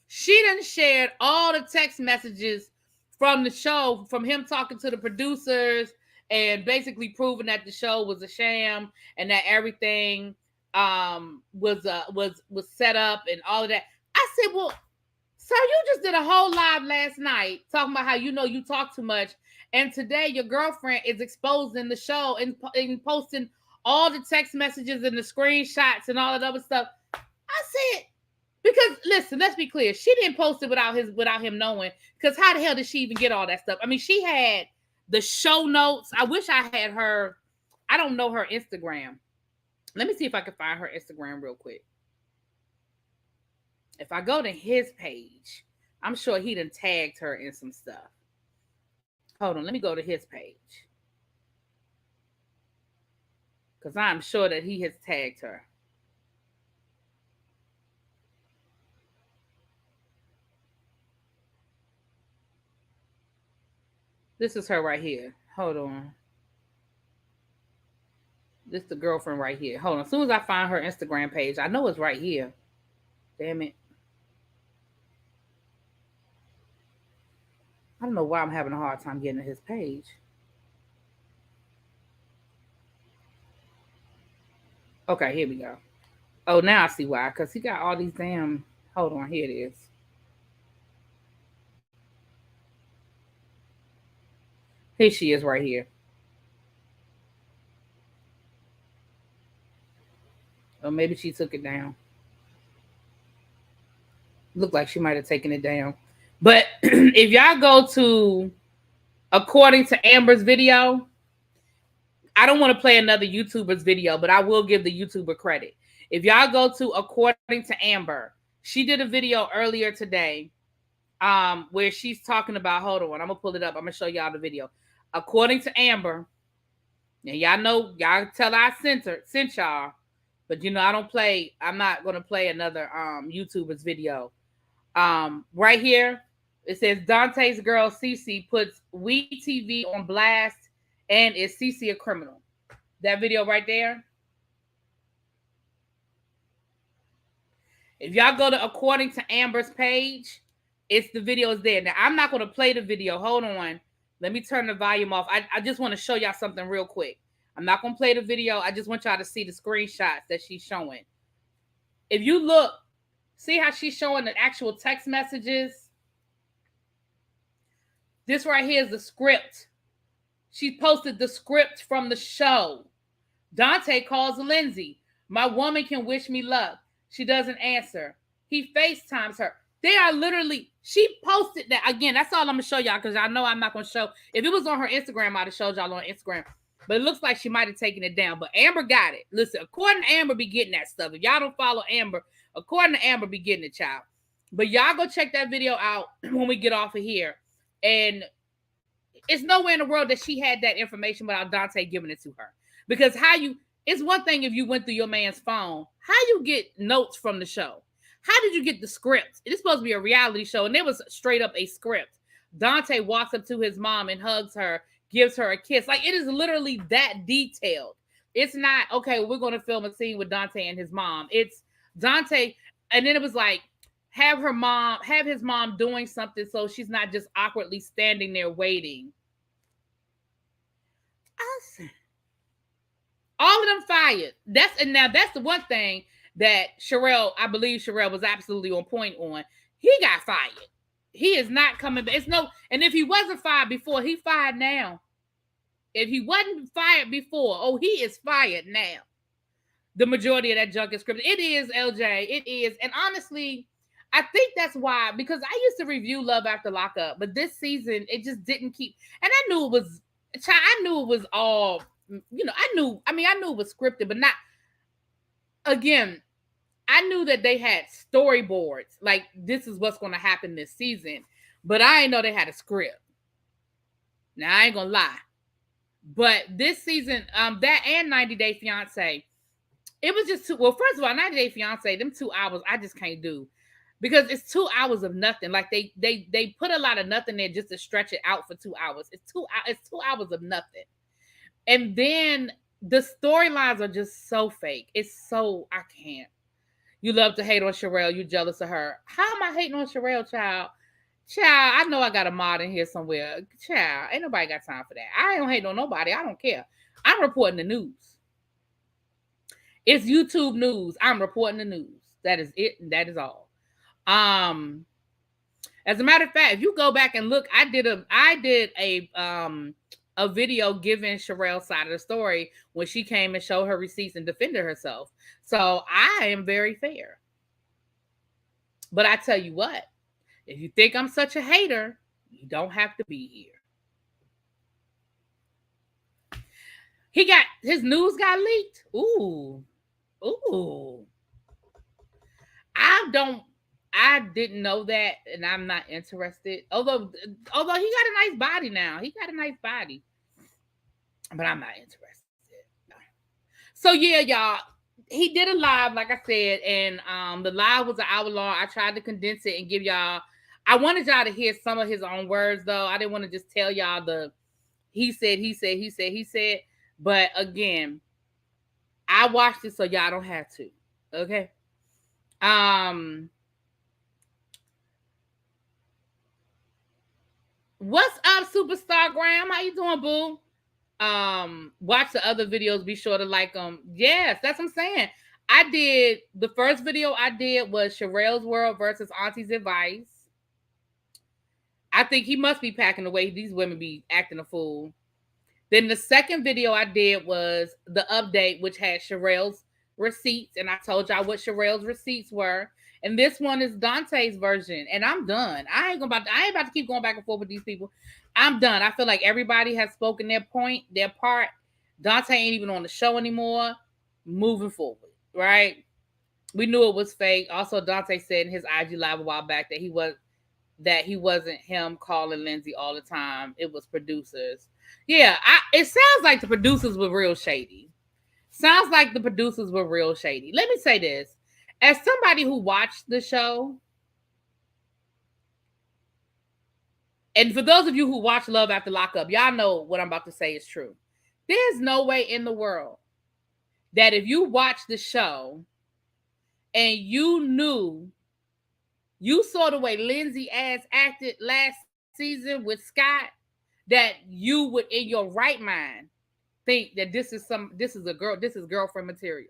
she done shared all the text messages from the show, from him talking to the producers and basically proving that the show was a sham and that everything was set up and all of that. I said, well, sir, you just did a whole live last night talking about how you talk too much, and today your girlfriend is exposing the show and posting all the text messages and the screenshots and all that other stuff. I said, Because listen, let's be clear. She didn't post it without him knowing. Because how the hell did she even get all that stuff? I mean, she had the show notes. I wish I had her. I don't know her Instagram. Let me see if I can find her Instagram real quick. If I go to his page, I'm sure he done tagged her in some stuff. Hold on, let me go to his page. Because I'm sure that he has tagged her. This is her right here. Hold on. This is the girlfriend right here. Hold on. As soon as I find her Instagram page, I know it's right here. Damn it. I don't know why I'm having a hard time getting to his page. Okay, here we go. Oh, now I see why. Because he got all these damn. Hold on. Here it is. Here she is right here. Or maybe she took it down. Looked like she might have taken it down. But if y'all go to according to Amber's video, I don't want to play another YouTuber's video, but I will give the YouTuber credit. If y'all go to according to Amber, she did a video earlier today where she's talking about, hold on, I'm going to pull it up. I'm going to show y'all the video. According to Amber, and y'all know, y'all tell I sent y'all, but you know, I'm not going to play another YouTuber's video. Right here, it says Dante's girl Cece puts ReallyTV on blast and is Cece a criminal. That video right there. If y'all go to according to Amber's page, it's the video is there. Now I'm not going to play the video. Hold on. Let me turn the volume off. I just want to show y'all something real quick. I'm not going to play the video. I just want y'all to see the screenshots that she's showing. If you look, see how she's showing the actual text messages? This right here is the script. She posted the script from the show. Dante calls Lindsay. My woman can wish me luck. She doesn't answer. He FaceTimes her. They are literally, she posted that. Again, that's all I'm going to show y'all because I know I'm not going to show. If it was on her Instagram, I'd have showed y'all on Instagram. But it looks like she might have taken it down. But Amber got it. Listen, according to Amber, be getting that stuff. If y'all don't follow Amber, according to Amber, be getting it, child. But y'all go check that video out when we get off of here. And it's nowhere in the world that she had that information without Dante giving it to her. Because it's one thing if you went through your man's phone. How you get notes from the show? How did you get the script? It's supposed to be a reality show, and it was straight up a script. Dante walks up to his mom and hugs her, gives her a kiss. Like, it is literally that detailed. It's not, okay, we're going to film a scene with Dante and his mom. It's Dante, and then it was like, have his mom doing something so she's not just awkwardly standing there waiting. Awesome. All of them fired. That's the one thing that I believe Sharelle was absolutely on point on. He got fired. He is not coming back. And if he wasn't fired before, he fired now. If he wasn't fired before, he is fired now. The majority of that junk is scripted. It is, LJ. It is. And honestly, I think that's why, because I used to review Love After Lockup, but this season, it just didn't keep. And I knew it was all, I knew it was scripted, but not, again, I knew that they had storyboards. Like, this is what's going to happen this season. But I didn't know they had a script. Now, I ain't going to lie. But this season, that and 90 Day Fiancé, it was just first of all, 90 Day Fiancé, them 2 hours, I just can't do. Because it's 2 hours of nothing. Like, they put a lot of nothing there just to stretch it out for 2 hours. It's 2 hours of nothing. And then the storylines are just so fake. I can't. You love to hate on Sharelle. You jealous of her. How am I hating on Sharelle, child? Child, I know I got a mod in here somewhere. Child, ain't nobody got time for that. I don't hate on nobody. I don't care. I'm reporting the news. It's YouTube news. I'm reporting the news. That is it, and that is all. As a matter of fact, if you go back and look, I did a video giving Sharelle's side of the story when she came and showed her receipts and defended herself. So I am very fair. But I tell you what, if you think I'm such a hater, you don't have to be here. He got his news got leaked. Ooh. Ooh. I don't I didn't know that and I'm not interested. Although he got a nice body now. He got a nice body. But I'm not interested. No. So yeah, y'all. He did a live, like I said, and the live was an hour long. I tried to condense it and give y'all. I wanted y'all to hear some of his own words, though. I didn't want to just tell y'all the he said, he said, he said, he said. But again, I watched it so y'all don't have to. Okay. What's up, Superstar Graham? How you doing, boo? Watch the other videos. Be sure to like them. Yes, that's what I'm saying. I did the first video I did was Sharelle's World versus Auntie's Advice. I think he must be packing away. These women be acting a fool. Then the second video I did was the update, which had Sharelle's receipts, and I told y'all what Sharelle's receipts were. And this one is Dante's version, and I'm done. I ain't about to keep going back and forth with these people. I'm done. I feel like everybody has spoken their point, their part. Dante ain't even on the show anymore. Moving forward, right? We knew it was fake. Also, Dante said in his IG live a while back that he wasn't him calling Lindsay all the time. It was producers. Yeah, it sounds like the producers were real shady. Sounds like the producers were real shady. Let me say this. As somebody who watched the show, and for those of you who watch Love After Lockup, y'all know what I'm about to say is true. There's no way in the world that if you watched the show and you saw the way Lindsay ass acted last season with Scott, that you would in your right mind think that this is girlfriend material.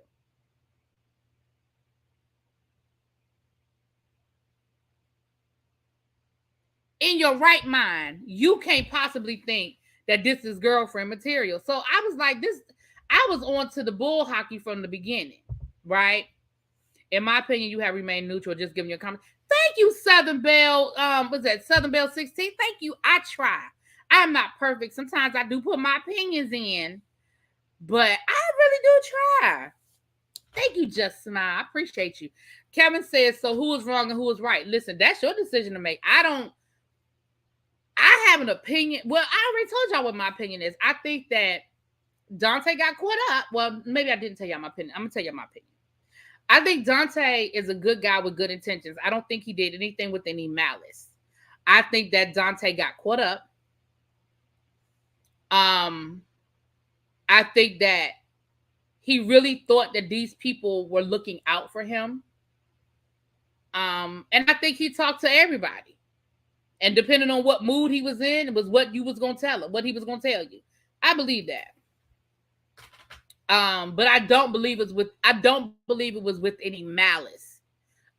In your right mind, you can't possibly think that this is girlfriend material. So I was like, I was on to the bull hockey from the beginning, right? In my opinion, you have remained neutral. Just giving you a comment. Thank you, Southern Belle. What's that? Southern Belle 16. Thank you. I try. I'm not perfect. Sometimes I do put my opinions in, but I really do try. Thank you, Just Smile. I appreciate you. Kevin says, so who is wrong and who is right? Listen, that's your decision to make. I have an opinion. Well, I already told y'all what my opinion is. I think that Dante got caught up. Well, maybe I didn't tell y'all my opinion. I'm going to tell y'all my opinion. I think Dante is a good guy with good intentions. I don't think he did anything with any malice. I think that Dante got caught up. I think that he really thought that these people were looking out for him. And I think he talked to everybody. And depending on what mood he was in, it was what you was going to tell him, what he was going to tell you. I believe that. But I don't believe it was with any malice.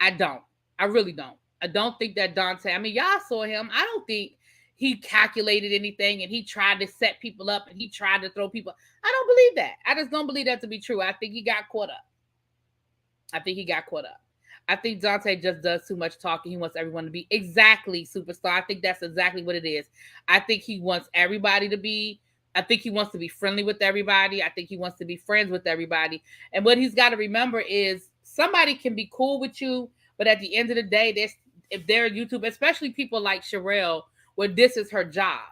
I don't. I really don't. I don't think that Dante, I mean, y'all saw him. I don't think he calculated anything and he tried to set people up and he tried to throw people. I don't believe that. I just don't believe that to be true. I think he got caught up. I think Dante just does too much talking. He wants everyone to be exactly superstar. I think that's exactly what it is. I think he wants everybody to be, I think he wants to be friendly with everybody. I think he wants to be friends with everybody. And what he's got to remember is somebody can be cool with you, but at the end of the day, if they're YouTube, especially people like Sharelle, where this is her job.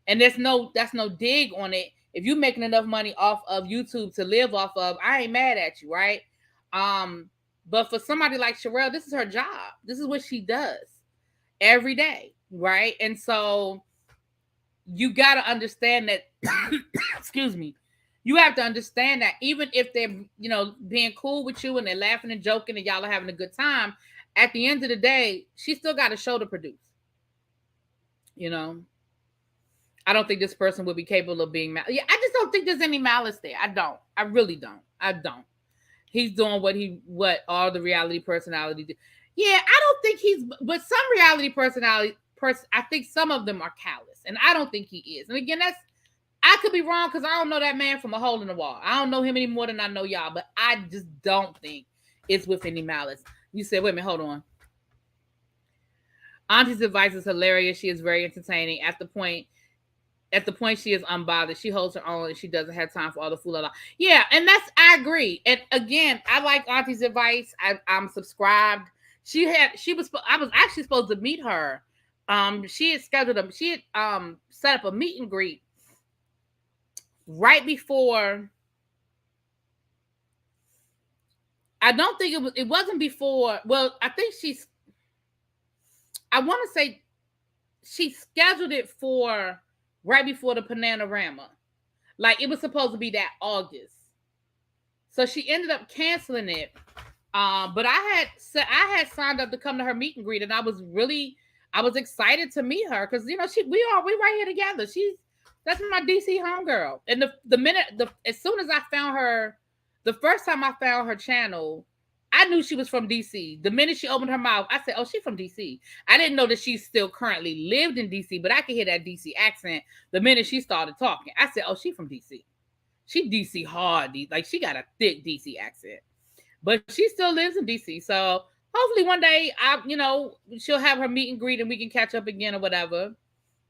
And that's no dig on it. If you're making enough money off of YouTube to live off of, I ain't mad at you, right? But for somebody like Sharelle, this is her job. This is what she does every day, right? And so you got to understand that, excuse me, you have to understand that even if they're, being cool with you and they're laughing and joking and y'all are having a good time, at the end of the day, she still got a show to produce. I don't think this person would be capable of being malice. Yeah, I just don't think there's any malice there. I don't. I really don't. I don't. He's doing what all the reality personalities do. Yeah, I don't think but some reality personality, I think some of them are callous, and I don't think he is. And again, I could be wrong because I don't know that man from a hole in the wall. I don't know him any more than I know y'all, but I just don't think it's with any malice. You said, wait a minute, hold on. Auntie's advice is hilarious. She is very entertaining. At the point she is unbothered. She holds her own and she doesn't have time for all the fool. Yeah, and I agree. And again, I like Auntie's advice. I'm subscribed. I was actually supposed to meet her. She had set up a meet and greet right before. I don't think it wasn't before. Well, I want to say she scheduled it for right before the Panorama. Like it was supposed to be that August. So she ended up canceling it. But I had signed up to come to her meet and greet, and I was excited to meet her because we right here together. That's my DC homegirl. And as soon as I found her, the first time I found her channel, I knew she was from DC. The minute she opened her mouth, I said, "Oh, she's from DC." I didn't know that she still currently lived in DC, but I could hear that DC accent the minute she started talking. I said, "Oh, she's from DC. She DC hard. Like she got a thick DC accent." But she still lives in DC. So hopefully one day she'll have her meet and greet and we can catch up again or whatever.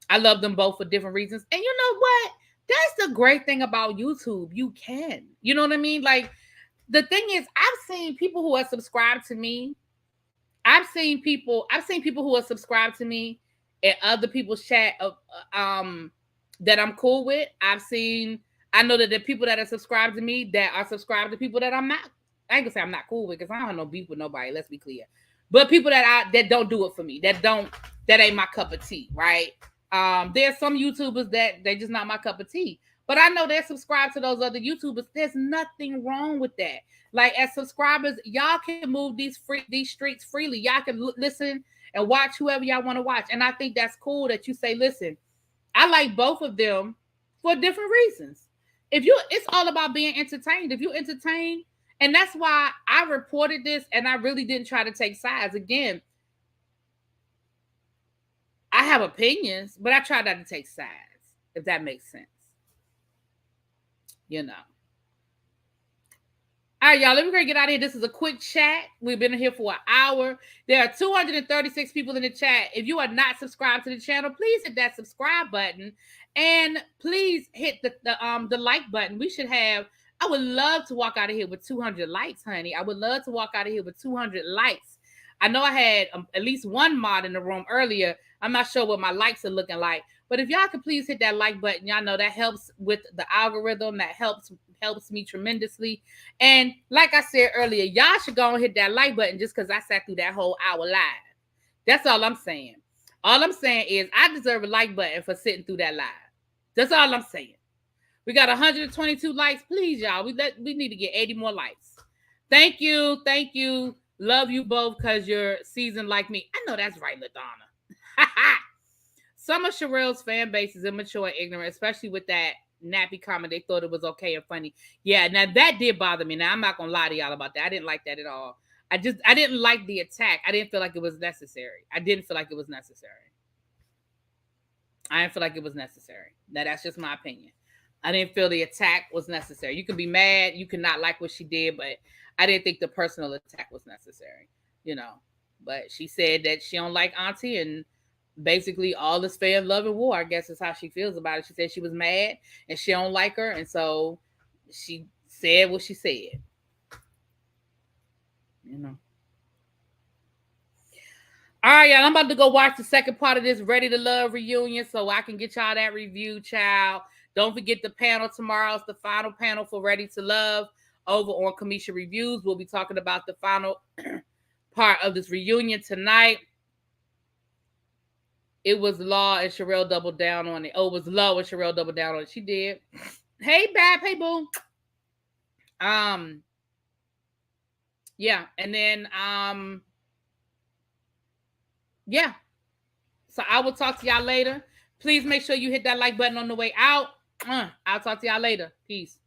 I love them both for different reasons. And you know what? That's the great thing about YouTube. You can. You know what I mean? Like the thing is, I've seen people who are subscribed to me. I've seen people who are subscribed to me in other people's chat that I'm cool with. I know that the people that are subscribed to me that are subscribed to people that I'm not. I ain't gonna say I'm not cool with because I don't have no beef with nobody. Let's be clear. But people that don't do it for me, that ain't my cup of tea, right? There's some YouTubers that they just not my cup of tea. But I know they're subscribed to those other YouTubers. There's nothing wrong with that. Like as subscribers, y'all can move these streets freely. Y'all can listen and watch whoever y'all want to watch. And I think that's cool that you say, listen, I like both of them for different reasons. It's all about being entertained. If you entertain, and that's why I reported this and I really didn't try to take sides. Again, I have opinions, but I try not to take sides, if that makes sense. All right, y'all, let me get out of here. This is a quick chat. We've been here for an hour. There are 236 people in the chat. If you are not subscribed to the channel, please hit that subscribe button. And please hit the like button. I would love to walk out of here with 200 likes, honey. I would love to walk out of here with 200 likes. I know I had at least one mod in the room earlier. I'm not sure what my likes are looking like. But if y'all could please hit that like button, y'all know that helps with the algorithm. That helps me tremendously. And like I said earlier, y'all should go and hit that like button just because I sat through that whole hour live. That's all I'm saying. All I'm saying is I deserve a like button for sitting through that live. That's all I'm saying. We got 122 likes. Please, y'all. We need to get 80 more likes. Thank you. Thank you. Love you both because you're seasoned like me. I know that's right, LaDonna. Some of Sharelle's fan base is immature and ignorant, especially with that nappy comment. They thought it was okay and funny. Yeah, now that did bother me. Now I'm not gonna lie to y'all about that. I didn't like that at all. I didn't like the attack. I didn't feel like it was necessary. I didn't feel like it was necessary. Now that's just my opinion. I didn't feel the attack was necessary. You can be mad, you can not like what she did, but I didn't think the personal attack was necessary. But she said that she don't like Auntie and basically all is fair in love and war, I guess is how she feels about it. She said she was mad and she don't like her, and so she said what she said. All right, y'all, I'm about to go watch the second part of this Ready to Love reunion so I can get y'all that review, child. Don't forget the panel tomorrow. It's the final panel for Ready to Love over on Kamisha Reviews. We'll be talking about the final part of this reunion tonight. It was Law and Sharelle doubled down on it. Oh, it was Law and Sharelle doubled down on it. She did. Hey, Bab. Hey, Boo. Yeah. And then, yeah. So I will talk to y'all later. Please make sure you hit that like button on the way out. I'll talk to y'all later. Peace.